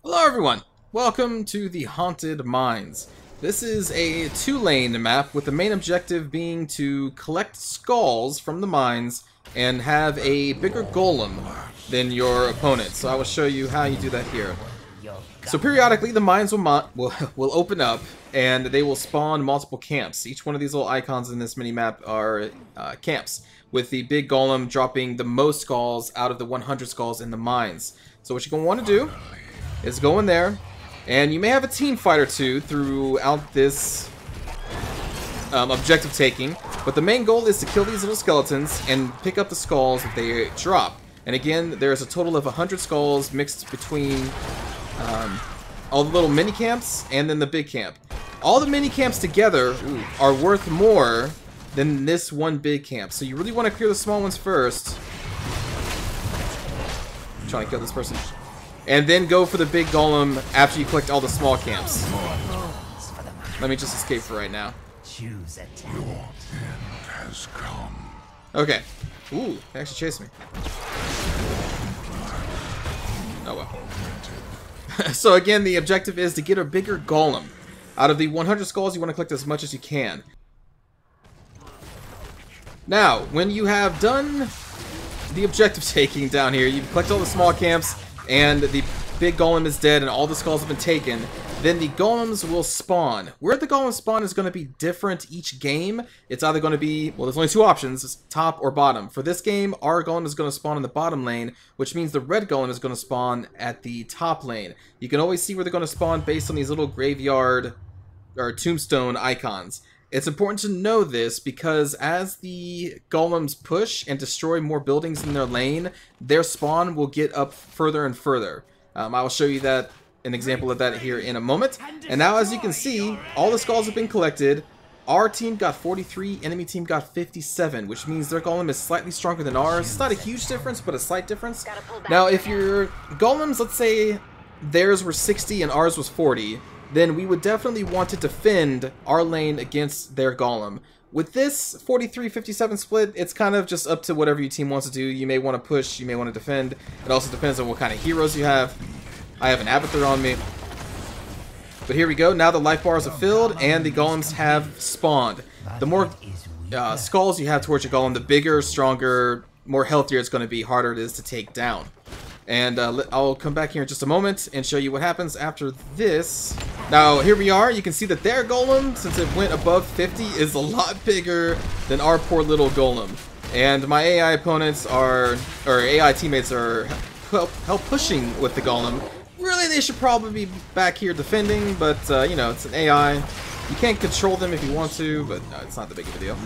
Hello everyone! Welcome to the Haunted Mines. This is a two-lane map with the main objective being to collect skulls from the mines and have a bigger golem than your opponent. So I will show you how you do that here. So periodically the mines will open up and they will spawn multiple camps. Each one of these little icons in this mini-map are camps, with the big golem dropping the most skulls out of the 100 skulls in the mines. So what you're going to want to do is go in there, and you may have a team fight or two throughout this objective taking, but the main goal is to kill these little skeletons and pick up the skulls that they drop. And again, there's a total of 100 skulls mixed between all the little mini camps and then the big camp. All the mini camps together are worth more than this one big camp, so you really want to clear the small ones first. I'm trying to kill this person. And then go for the big golem after you collect all the small camps. Let me just escape for right now. Choose attack. Your end has come. Okay. Ooh, they actually chased me. Oh well. So again, the objective is to get a bigger golem. Out of the 100 skulls, you want to collect as much as you can. Now, when you have done the objective taking down here, you collect all the small camps, and the big golem is dead and all the skulls have been taken, then the golems will spawn. Where the golems spawn is going to be different each game. It's either going to be, well, there's only two options, it's top or bottom. For this game, our golem is going to spawn in the bottom lane, which means the red golem is going to spawn at the top lane. You can always see where they're going to spawn based on these little graveyard or tombstone icons. It's important to know this because as the golems push and destroy more buildings in their lane, their spawn will get up further and further. I will show you an example of that here in a moment. And now, as you can see, all the skulls have been collected. Our team got 43, enemy team got 57, which means their golem is slightly stronger than ours. It's not a huge difference, but a slight difference. Now, if your golems, let's say theirs were 60 and ours was 40, then we would definitely want to defend our lane against their golem. With this 43-57 split, it's kind of just up to whatever your team wants to do. You may want to push, you may want to defend. It also depends on what kind of heroes you have. I have an Avatar on me. But here we go. Now the life bars are filled and the golems have spawned. The more skulls you have towards your golem, the bigger, stronger, more healthier it's going to be, harder it is to take down. And I'll come back here in just a moment and show you what happens after this. Now, here we are. You can see that their golem, since it went above 50, is a lot bigger than our poor little golem. And my AI opponents or AI teammates are help pushing with the golem. Really, they should probably be back here defending, but, you know, it's an AI. You can't control them if you want to, but no, it's not that big of a deal.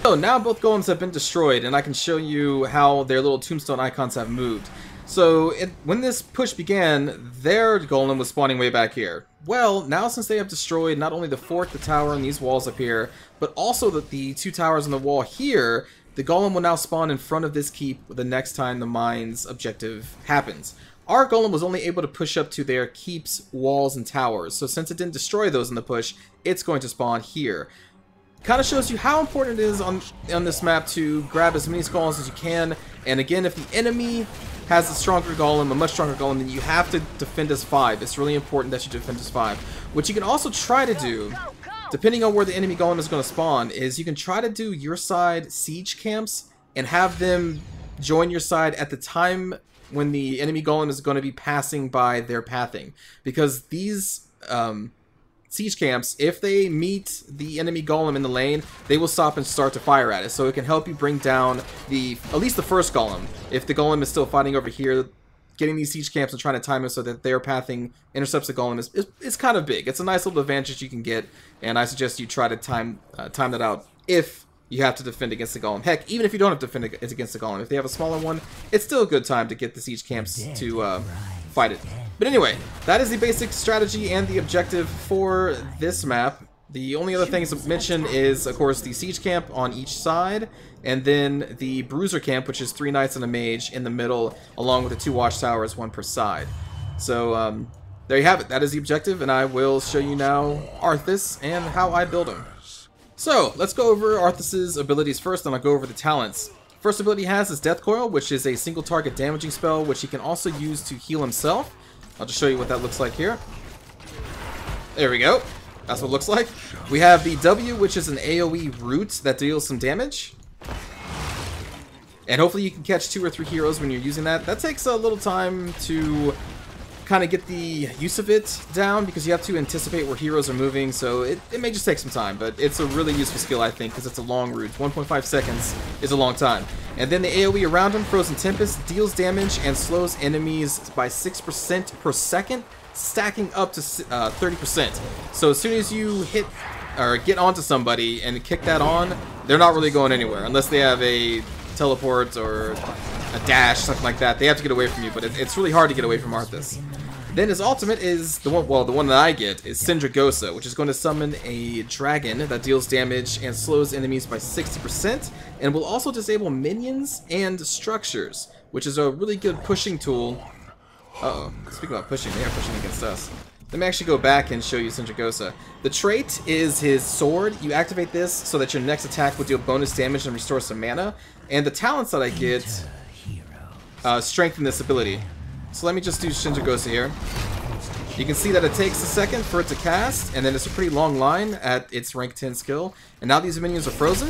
So now both golems have been destroyed, and I can show you how their little tombstone icons have moved. So when this push began, their golem was spawning way back here. Well, now since they have destroyed not only the fort, the tower, and these walls up here, but also the two towers on the wall here, the golem will now spawn in front of this keep the next time the mines objective happens. Our golem was only able to push up to their keeps, walls, and towers, so since it didn't destroy those in the push, it's going to spawn here. Kind of shows you how important it is on this map to grab as many skulls as you can. And again, if the enemy has a stronger golem, a much stronger golem, then you have to defend as 5. It's really important that you defend as 5. What you can also try to do, depending on where the enemy golem is going to spawn, is you can try to do your side siege camps and have them join your side at the time when the enemy golem is going to be passing by their pathing. Because these siege camps, if they meet the enemy golem in the lane, they will stop and start to fire at it. So it can help you bring down at least the first golem. If the golem is still fighting over here, getting these siege camps and trying to time it so that their pathing intercepts the golem is kind of big. It's a nice little advantage you can get, and I suggest you try to time that out if you have to defend against the golem. Heck, even if you don't have to defend against the golem, if they have a smaller one, it's still a good time to get the siege camps to fight it. But anyway, that is the basic strategy and the objective for this map. The only other things to mention is, of course, the siege camp on each side, and then the bruiser camp, which is 3 knights and a mage in the middle, along with the 2 watchtowers, 1 per side. So, there you have it. That is the objective, and I will show you now Arthas and how I build him. So, let's go over Arthas' abilities first, and I'll go over the talents. First ability he has is Death Coil, which is a single target damaging spell, which he can also use to heal himself. I'll just show you what that looks like here. There we go. That's what it looks like. We have the W, which is an AoE root that deals some damage. And hopefully you can catch 2 or 3 heroes when you're using that. That takes a little time to kind of get the use of it down because you have to anticipate where heroes are moving, so it may just take some time, but it's a really useful skill, I think, because it's a long route. 1.5 seconds is a long time. And then the AoE around him, Frozen Tempest, deals damage and slows enemies by 6% per second, stacking up to 30%. So as soon as you hit or get onto somebody and kick that on, they're not really going anywhere unless they have a teleport or a dash, something like that. They have to get away from you, but it's really hard to get away from Arthas. Then his ultimate is the one, well, the one that I get is Syndragosa, which is going to summon a dragon that deals damage and slows enemies by 60%, and will also disable minions and structures, which is a really good pushing tool. Uh-oh, speaking about pushing, they are pushing against us. Let me actually go back and show you Syndragosa. The trait is his sword. You activate this so that your next attack will deal bonus damage and restore some mana. And the talents that I get strengthen this ability. So let me just do Syndragosa here. You can see that it takes a second for it to cast, and then it's a pretty long line at its rank 10 skill. And now these minions are frozen.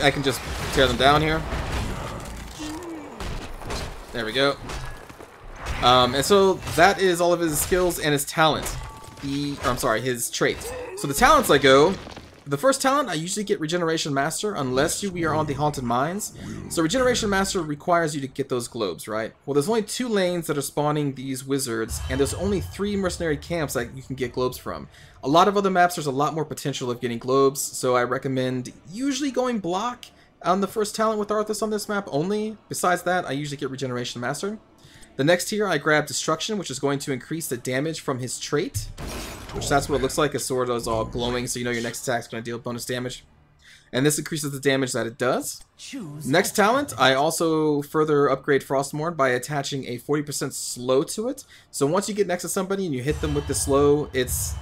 I can just tear them down here. There we go. And so that is all of his skills and his talent. His trait. So the talents I go. The first talent, I usually get Regeneration Master unless we are on the Haunted Mines. So Regeneration Master requires you to get those globes, right? Well, there's only 2 lanes that are spawning these wizards, and there's only 3 mercenary camps that you can get globes from. A lot of other maps, there's a lot more potential of getting globes, so I recommend usually going block on the first talent with Arthas on this map only. Besides that, I usually get Regeneration Master. The next tier, I grab Destruction, which is going to increase the damage from his trait. Which that's what it looks like. His sword is all glowing, so you know your next attack is going to deal bonus damage. And this increases the damage that it does. Next talent, I also further upgrade Frostmourne by attaching a 40% slow to it. So once you get next to somebody and you hit them with the slow, it's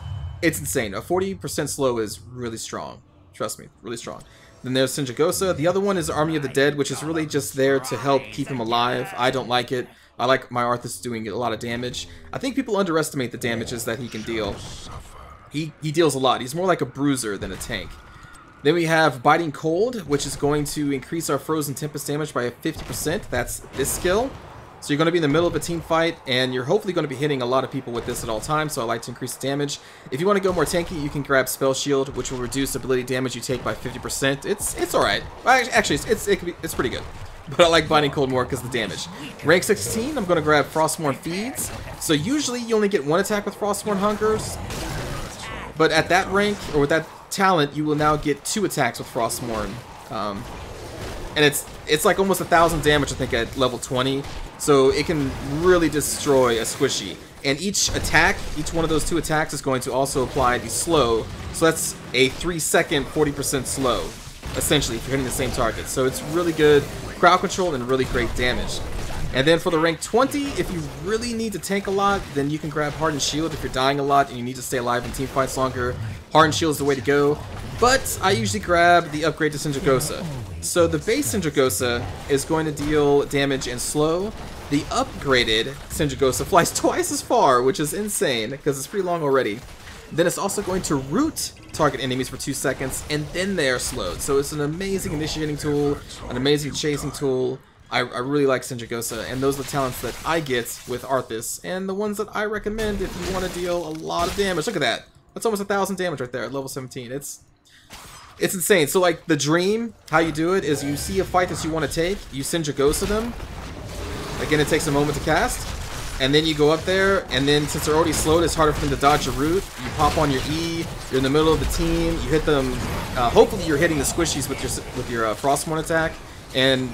insane. A 40% slow is really strong. Trust me, really strong. Then there's Syndragosa. The other one is Army of the Dead, which is really just there to help keep him alive. I don't like it. I like my Arthas doing a lot of damage. I think people underestimate the damages that he can deal. He deals a lot. He's more like a bruiser than a tank. Then we have Biting Cold, which is going to increase our Frozen Tempest damage by 50%. That's this skill. So you're going to be in the middle of a team fight, and you're hopefully going to be hitting a lot of people with this at all times, so I like to increase the damage. If you want to go more tanky, you can grab Spell Shield, which will reduce ability damage you take by 50%. It's alright. Actually, it's pretty good. But I like Binding Cold more because of the damage. Rank 16, I'm going to grab Frostmourne Feeds. So usually you only get 1 attack with Frostmourne Hungers. But at that rank, or with that talent, you will now get 2 attacks with Frostmourne. And it's like almost 1,000 damage, I think, at level 20. So it can really destroy a squishy. And each attack, each one of those 2 attacks is going to also apply the slow. So that's a 3-second 40% slow, essentially, if you're hitting the same target. So it's really good crowd control and really great damage. And then for the rank 20, if you really need to tank a lot, then you can grab Hardened Shield. If you're dying a lot and you need to stay alive in team fights longer, Hardened Shield is the way to go. But I usually grab the upgrade to Syndragosa. So the base Syndragosa is going to deal damage and slow. The upgraded Syndragosa flies twice as far, which is insane because it's pretty long already. Then it's also going to root target enemies for 2 seconds, and then they are slowed. So it's an amazing initiating tool, an amazing chasing tool. I really like Syndragosa, and those are the talents that I get with Arthas, and the ones that I recommend if you want to deal a lot of damage. Look at that. That's almost 1,000 damage right there at level 17. It's insane. So like the dream, how you do it is you see a fight that you want to take, you Syndragosa them. Again, it takes a moment to cast. And then you go up there, and then since they're already slowed, it's harder for them to dodge your root. You pop on your E, you're in the middle of the team, you hit them. Hopefully you're hitting the squishies with your Frostmourne attack. And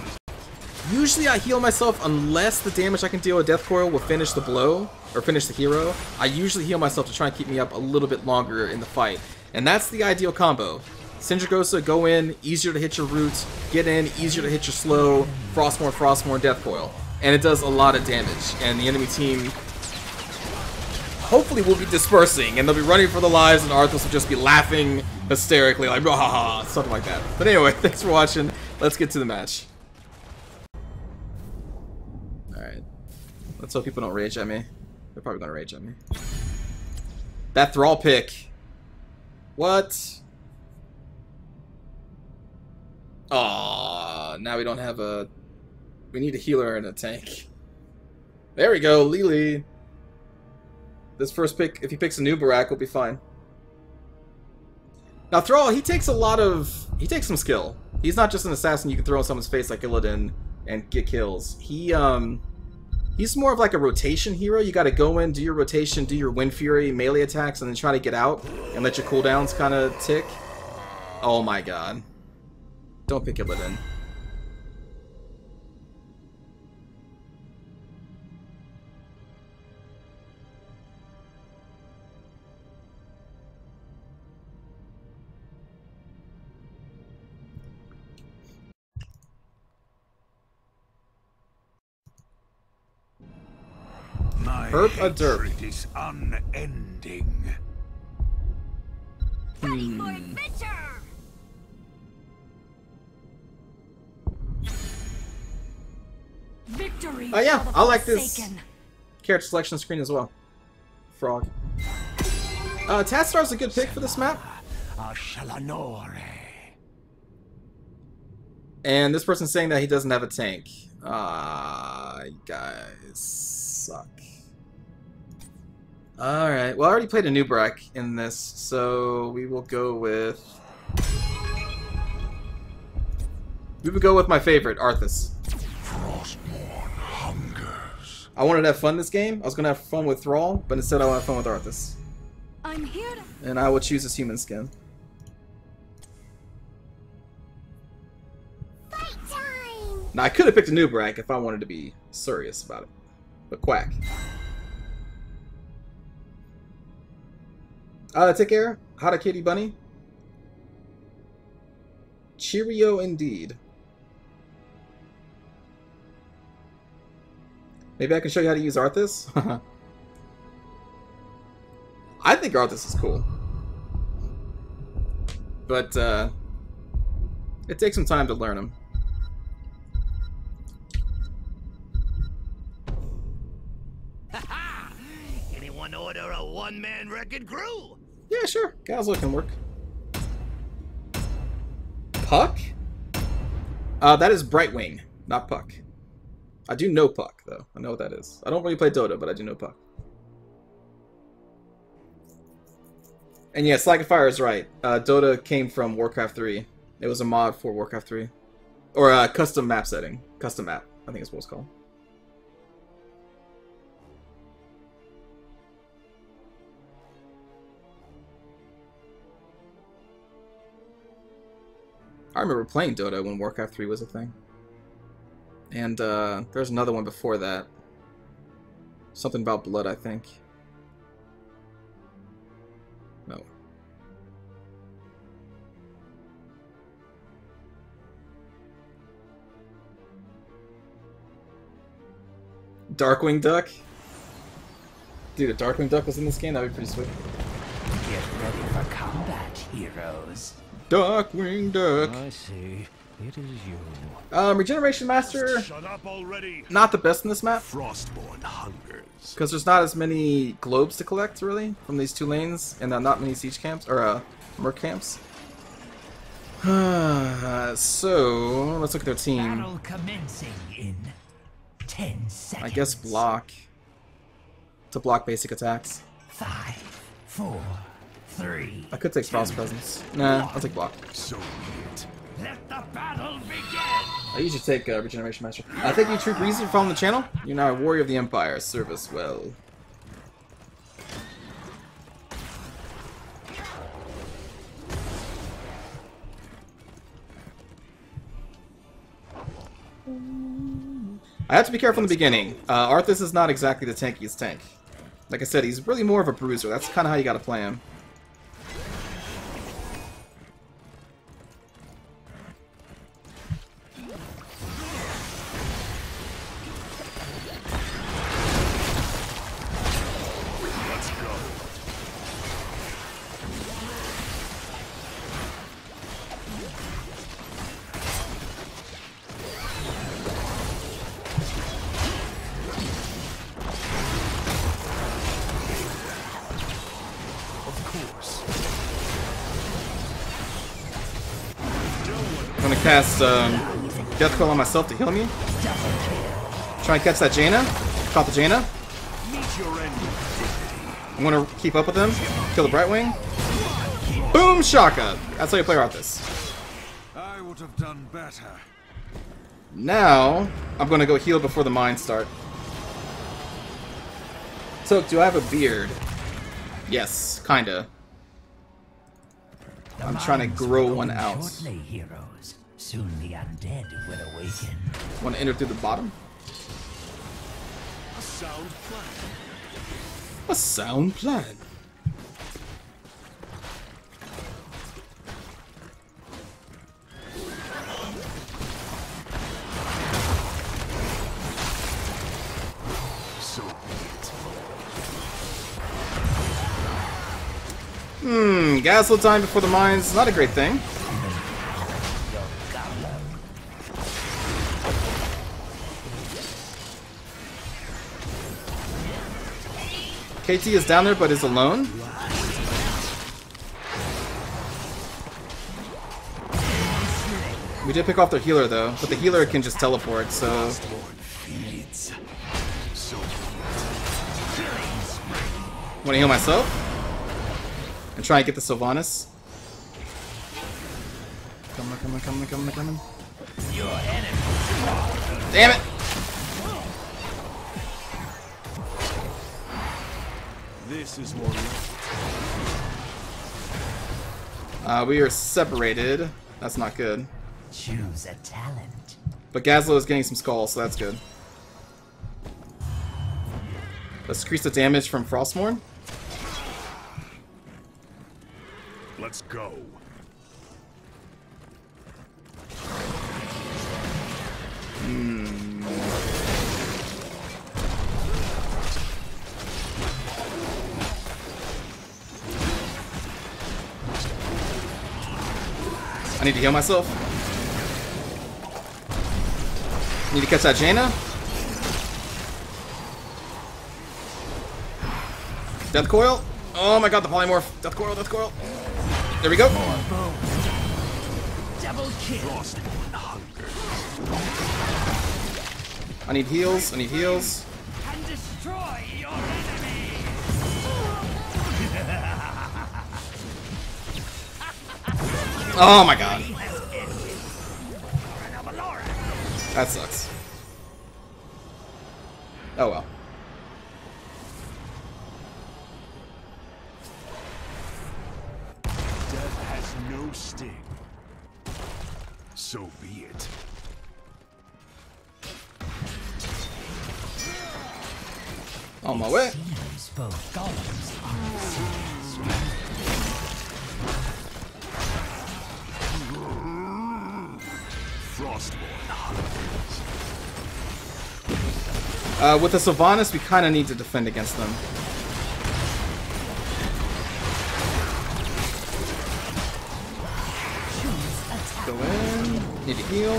usually I heal myself unless the damage I can deal with Death Coil will finish the blow, or finish the hero. I usually heal myself to try and keep me up a little bit longer in the fight. And that's the ideal combo. Syndragosa, go in, easier to hit your root, get in, easier to hit your slow, Frostmourne, Death Coil. And it does a lot of damage, and the enemy team hopefully will be dispersing, and they'll be running for their lives, and Arthas will just be laughing hysterically, like, ha ha, something like that. But anyway, thanks for watching. Let's get to the match. Alright. Let's hope people don't rage at me. They're probably gonna rage at me. That Thrall pick. What? Aww, now we don't have a... We need a healer and a tank. There we go, Lily. This first pick, if he picks a new Barak, will be fine. Now Thrall, he takes a lot of... He takes some skill. He's not just an assassin you can throw in someone's face like Illidan and get kills. He's more of like a rotation hero. You gotta go in, do your rotation, do your Wind Fury melee attacks, and then try to get out and let your cooldowns kind of tick. Oh my god. Don't pick Illidan. My Herp a derp. hatred is unending. Ready for adventure! Victory. Oh yeah, for the I like this Forsaken. character selection screen as well. Frog. Tatstar's a good pick for this map. And this person's saying that he doesn't have a tank. You guys suck. Alright, well I already played a new Barak in this, so we will go with... We would go with my favorite, Arthas. Frostborn hungers. I wanted to have fun this game. I was going to have fun with Thrall, but instead I want to have fun with Arthas. I'm here. And I will choose his human skin. Fight time. Now I could have picked a new Barak if I wanted to be serious about it. But quack. Take care. Hot Kitty Bunny. Cheerio indeed. Maybe I can show you how to use Arthas? I think Arthas is cool. But, it takes some time to learn him. Anyone order a one-man wrecking crew? Yeah, sure. Gazla can work. Puck? That is Brightwing, not Puck. I do know Puck, though. I know what that is. I don't really play Dota, but I do know Puck. And yeah, Slag of Fire is right. Dota came from Warcraft 3. It was a mod for Warcraft 3. Or a custom map setting. Custom map, I think is what it's called. I remember playing Dota when Warcraft 3 was a thing. And there's another one before that. Something about blood, I think. No. Darkwing Duck? Dude, a Darkwing Duck was in this game? That'd be pretty sweet. Get ready for combat, heroes. Darkwing Duck. I see. It is you. Regeneration Master, Shut up already. not the best in this map. Frostborn hungers. Because there's not as many globes to collect, really, from these two lanes, and not many siege camps, or merc camps. So, let's look at their team. Battle commencing in 10 seconds. I guess block. To block basic attacks. 5, 4, 3. I could take Spell's Presence. Nah, I'll take block. So be it. Let the battle begin. I usually take Regeneration Master. Thank you, True Greasy, for following the channel. You're now a warrior of the Empire. Serve us well. I have to be careful in the beginning. Arthas is not exactly the tankiest tank. Like I said, he's really more of a bruiser. That's kind of how you gotta play him. Let's go. cast Death Coil on myself to heal me. Try and catch that Jaina. Caught the Jaina. I'm gonna keep up with him. Kill the Brightwing. Boom Shaka! That's how you play Arthas. I would have done better. Now, I'm gonna go heal before the mines start. So, do I have a beard? Yes, kinda. I'm trying to grow one out. Shortly, heroes. Soon the undead will awaken. Want to enter through the bottom? A sound plan. A sound plan. So be it. Gaslit time before the mines, not a great thing. KT is down there but is alone. We did pick off their healer though, but the healer can just teleport, so... Want to heal myself? And try and get the Sylvanas. Come on, come on, come on, come on, come on. Damn it! This is more We are separated. That's not good. Choose a talent. But Gazlo is getting some skulls, so that's good. Let's increase the damage from Frostmourne. Let's go. I need to heal myself. Need to catch that Jaina. Death Coil. Oh my god, the polymorph. Death Coil, Death Coil. There we go. Double kill. I need heals. I need heals. And destroy your enemy. Oh my god. That sucks. Oh well. Death has no sting. So be it. On my way. Seems both golems With the Sylvanas, we kind of need to defend against them. Go in. Need to heal.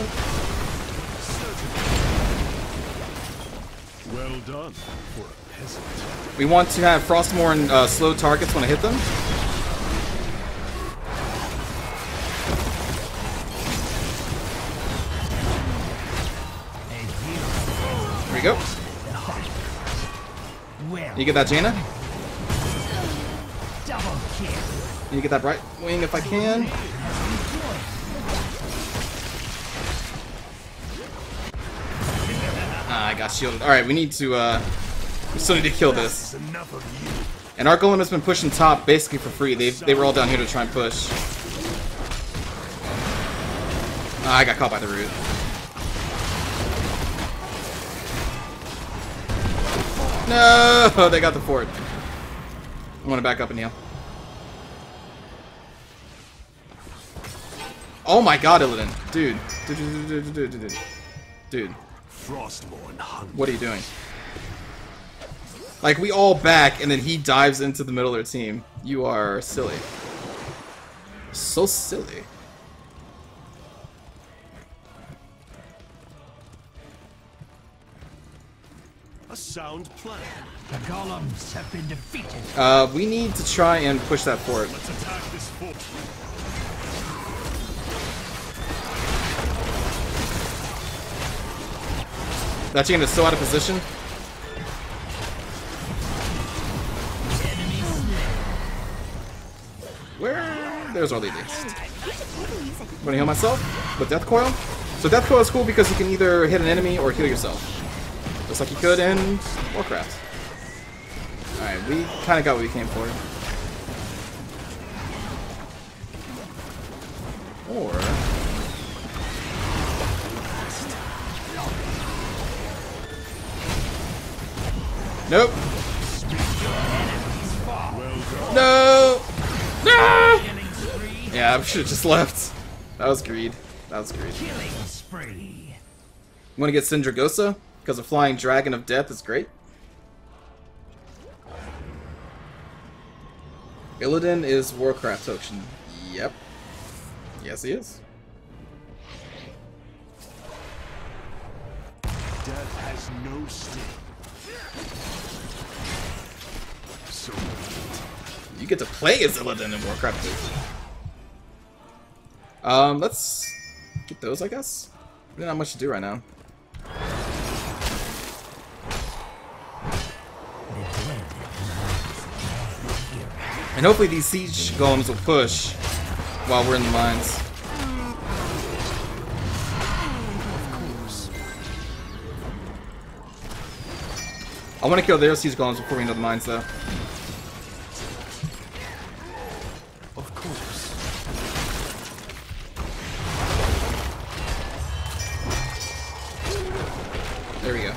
Well done for a peasant. We want to have Frostmourne slow targets when I hit them. There we go. You get that Jaina? double kill. You get that Bright Wing if I can. Ah, I got shielded. Alright, we need to, we still need to kill this. Enough of you. And our Golem has been pushing top basically for free. They were all down here to try and push. Ah, I got caught by the root. No, they got the fort. I'm gonna back up and heal. Oh my god, Illidan. Dude. Dude. Frostmourne hunger. What are you doing? Like, we all back, and then he dives into the middle of their team. You are silly. So silly. A sound plan. The golems have been defeated. We need to try and push that fort. Let's attack this fort. That chicken is so out of position. Where? There's our lady. I'm gonna heal myself with Death Coil. So Death Coil is cool because you can either hit an enemy or heal yourself. Just like you could in Warcraft. Alright, we kinda got what we came for. Or... Nope. No! No! Yeah, I should have just left. That was greed. That was greed. Killing spree. You want to get Syndragosa? Because a flying dragon of death is great. Illidan is Warcraft token. Yep. Yes, he is. Death has no sting. So You get to play as Illidan in Warcraft 2. Let's get those, I guess. We don't have much to do right now. And hopefully these siege golems will push while we're in the mines. I want to kill their siege golems before we enter the mines, though. of course. There we go.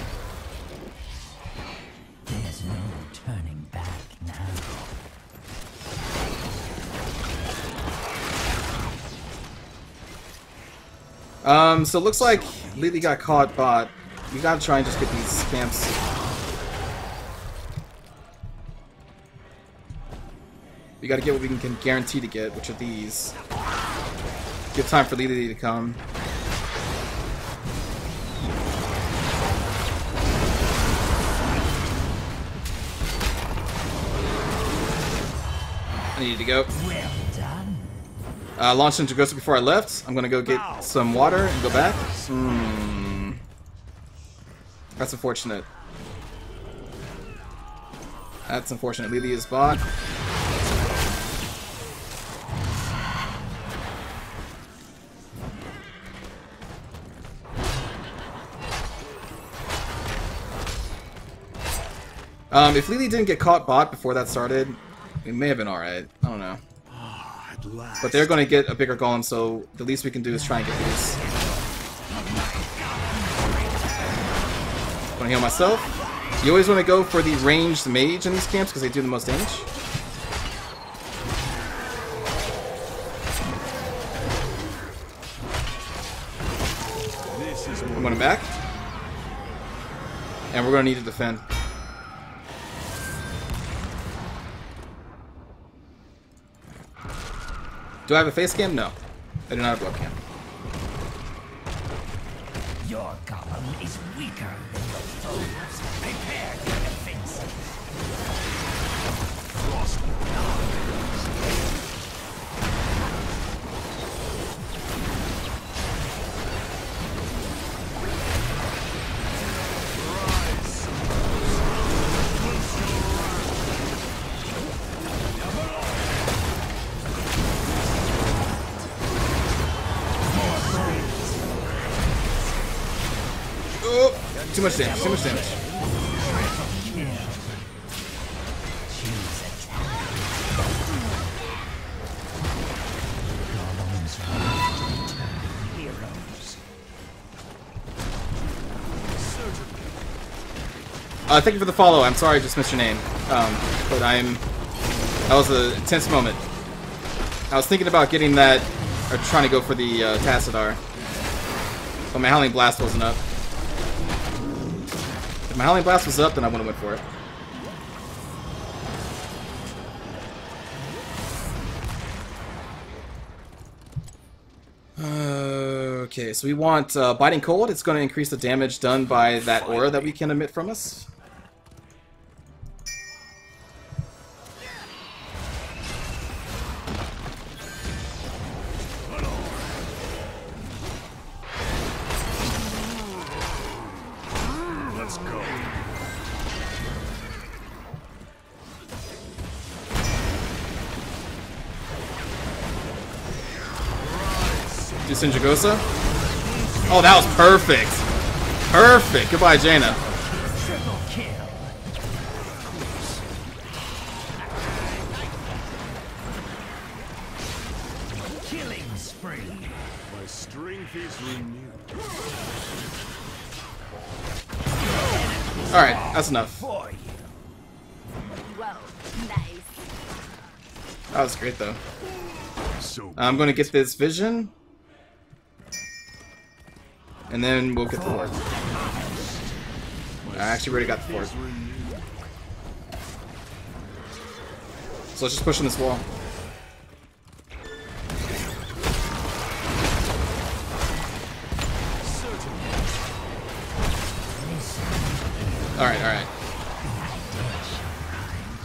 There's no turning back now. So it looks like Lily got caught, but we gotta try and just get these camps. We gotta get what we can guarantee to get, which are these. Give time for Lily to come. I needed to go. Well done. Launched into Ghost before I left. I'm gonna go get some water and go back. That's unfortunate. That's unfortunate. Lily is bot. If Lily didn't get caught bot before that started, it may have been alright. I don't know. At last. But they're going to get a bigger golem, so the least we can do is try and get these. Want to heal myself? You always want to go for the ranged mage in these camps because they do the most damage. I'm going back. And we're going to need to defend. Do I have a face cam? No. I do not have a blood cam. Your golem is weaker than your foes. Prepare your defense. Oh, too much damage, too much damage. Thank you for the follow. I'm sorry I just missed your name. But that was an intense moment. I was thinking about getting that, or trying to go for the Tassadar. But my Howling Blast wasn't up. If my Howling Blast was up, then I would have went for it. Okay, so we want Biting Cold. It's going to increase the damage done by that aura that we can emit from us. Sinjagosa. Oh, that was perfect. Perfect. Goodbye, Jaina. Triple kill. Killing spree. My strength is renewed. Alright, that's enough. For you. Whoa, nice. That was great, though. So I'm going to get this vision. And then we'll get the ward. I actually already got the ward. So let's just push on this wall. Alright, alright.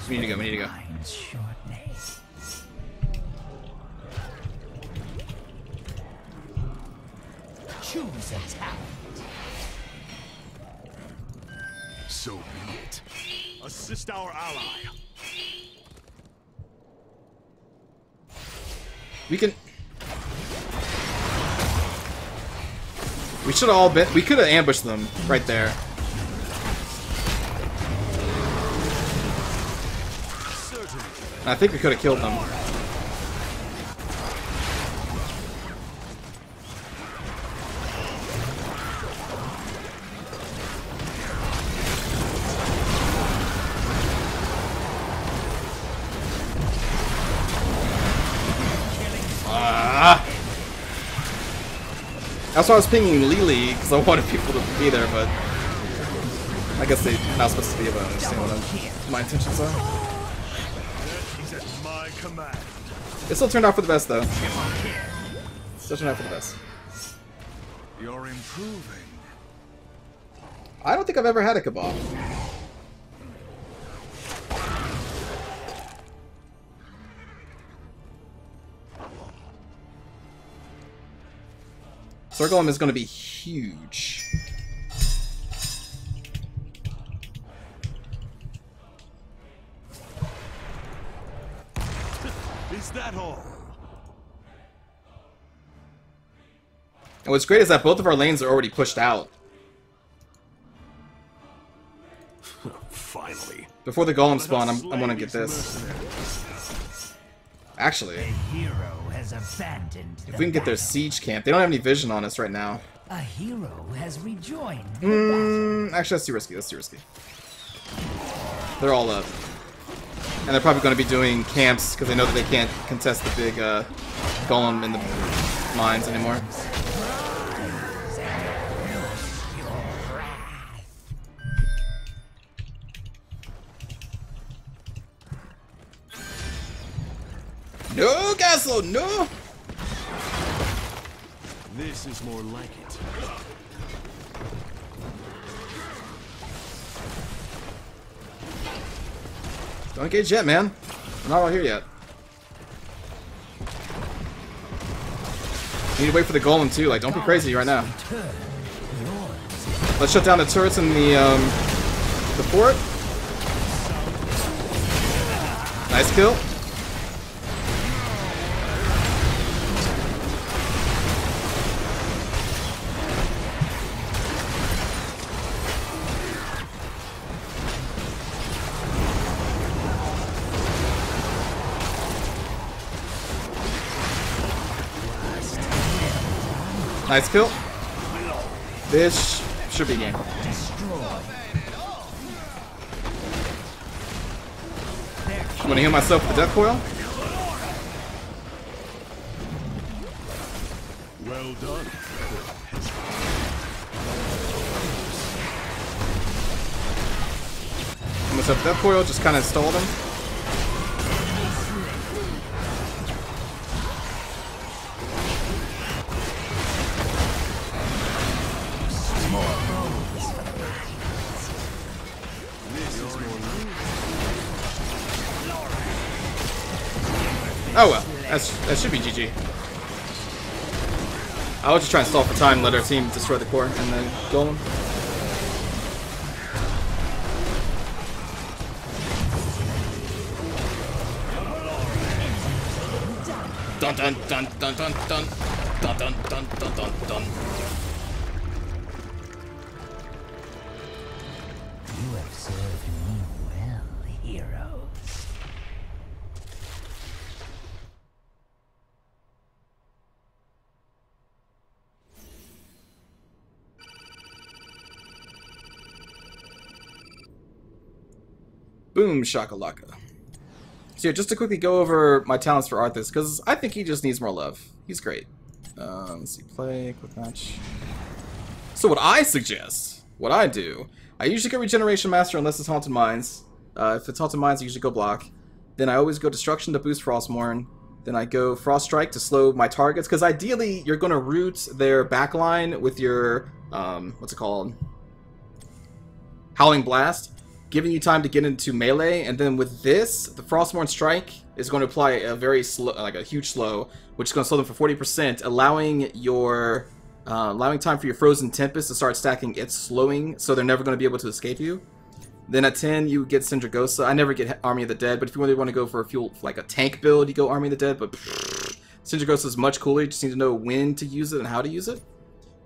We need to go, we need to go. Choose a talent. So be it. Assist our ally. We can... We should have all been... We could have ambushed them right there. And I think we could have killed them. That's why I was pinging Lily, because I wanted people to be there, but I guess they're not supposed to be able to understand what my intentions are. He's at my command. It still turned out for the best, though. Still turned out for the best. You're improving. I don't think I've ever had a kebab. Circle is going to be huge. Is that all? And what's great is that both of our lanes are already pushed out. Finally. Before the golem spawn, I'm going to get this. Actually, Hero has abandoned if we can get their siege camp. They don't have any vision on us right now. A hero has rejoined the battle. Actually, that's too risky. That's too risky. They're all up. And they're probably going to be doing camps because they know that they can't contest the big golem in the mines anymore. No, castle, no! This is more like it. Don't engage yet, man. We're not all here yet. You need to wait for the golem too. Like, don't be crazy right now. Let's shut down the turrets in the fort. Nice kill. Nice kill. This should be game. I'm gonna heal myself with the death coil. Well done. I'm gonna set the death coil, just kind of stall them. Oh well, that should be GG. I was just trying to stall for time and let our team destroy the core and then golem. Dun dun dun dun dun dun. Dun dun dun dun dun dun. You have served me well, heroes. Boom shakalaka. So yeah, just to quickly go over my talents for Arthas, because I think he just needs more love. He's great. Let's see, play, quick match. So what I suggest, what I do, I usually go Regeneration Master unless it's Haunted Mines. If it's Haunted Mines, I usually go block. Then I always go Destruction to boost Frostmourne. Then I go Frost Strike to slow my targets, because ideally you're going to root their backline with your, what's it called? Howling Blast, giving you time to get into melee, and then with this, the Frostmourne Strike is going to apply a very slow, like a huge slow, which is going to slow them for 40%, allowing your allowing time for your Frozen Tempest to start stacking its slowing, so they're never going to be able to escape you. Then at 10, you get Syndragosa. I never get Army of the Dead, but if you really want to go for a fuel, like a tank build, you go Army of the Dead. But Syndragosa is much cooler. You just need to know when to use it and how to use it.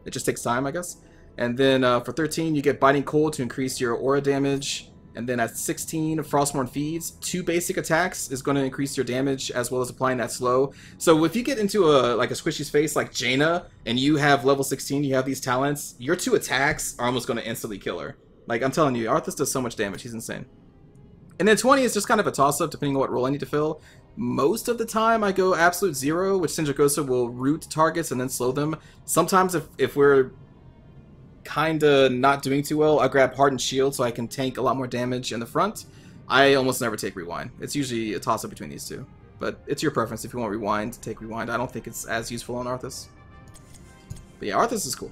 It just takes time, I guess. And then for 13, you get Biting Cold to increase your aura damage. And then at 16, Frostmourne Feeds. 2 basic attacks is going to increase your damage as well as applying that slow. So if you get into a squishy space like Jaina and you have level 16, you have these talents, your 2 attacks are almost going to instantly kill her. Like, I'm telling you, Arthas does so much damage. He's insane. And then 20 is just kind of a toss-up depending on what role I need to fill. Most of the time, I go Absolute Zero, which Syndragosa will root targets and then slow them. Sometimes if we're kinda not doing too well, I grab Hardened Shield so I can tank a lot more damage in the front. I almost never take Rewind. It's usually a toss-up between these two. But it's your preference if you want Rewind, take Rewind. I don't think it's as useful on Arthas. But yeah, Arthas is cool.